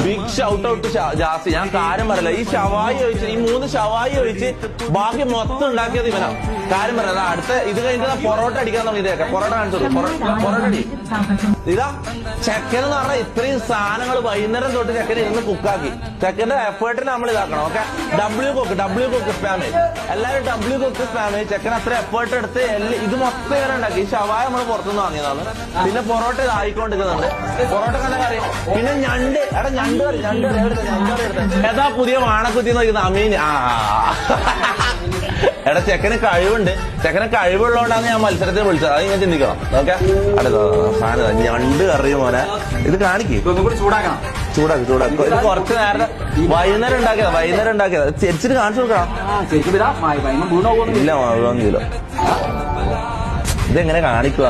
Big shout out Jassie. ഞാൻ കാര്യം പറയില്ല, ഈ ഷവായി ഒഴിച്ച്, ഈ 3 ഷവായി ഒഴിച്ച് ബാക്കി മൊത്തം ഉണ്ടാക്കിയത് ഇവനാ. കാര്യം പറയാം. അടുത്ത ഇത് കഴിഞ്ഞിട്ട് പൊറോട്ട അടിക്കാൻ തുടങ്ങിയതൊക്കെ. പൊറോട്ട കാണിച്ചോളൂ. പൊറോട്ട അടി. ഇതാ ചെക്കനെന്ന് പറഞ്ഞാൽ ഇത്രയും സാധനങ്ങൾ വൈകുന്നേരം തൊട്ട് ചെക്കൻ ഇരുന്ന് കുക്കാക്കി. ചെക്കന്റെ എഫേർട്ടിന് നമ്മൾ ഇതാക്കണം. Okay, W cook spam. എല്ലാവരും ഡബ്ല്യു കുക്ക് സ്പാം. ചെക്കൻ അത്ര എഫേർട്ട് എടുത്ത് ഇത് മൊത്തം ഇങ്ങനെ ഉണ്ടാക്കി. ഈ ഷവായ നമ്മൾ പുറത്തുനിന്ന് വാങ്ങിയതാണ്. പിന്നെ പൊറോട്ട ഇതായിക്കൊണ്ടിരിക്കുന്നുണ്ട്. പൊറോട്ട കണ്ട കറി. പിന്നെ ഞണ്ട്. എടാ ഞണ്ട് കറി എടുത്ത്. ഏതാ പുതിയ വാണക്കുത്തി നോക്കുന്ന അമീൻ. എടാ ചെക്കന് കഴിവുണ്ട്. ചെക്കന് കഴിവുള്ളതുകൊണ്ടാണ് ഞാൻ മത്സരത്തിൽ വിളിച്ചത്. അത് ഞാൻ ചിന്തിക്കണം. ഓക്കെ, അടുത്ത സാധനം ഞണ്ട് കറി മോനെ. ഇത് കാണിക്ക്. ചൂടാക്കി. ഇത് കുറച്ച് നേരം വൈകുന്നേരം ഉണ്ടാക്കിയതാ. ചെരിച്ചിട്ട് കാണിച്ചു കൊടുക്കണം. ഇല്ല, മുഴുവന്നില്ല. ഇതെങ്ങനെ കാണിക്കുക?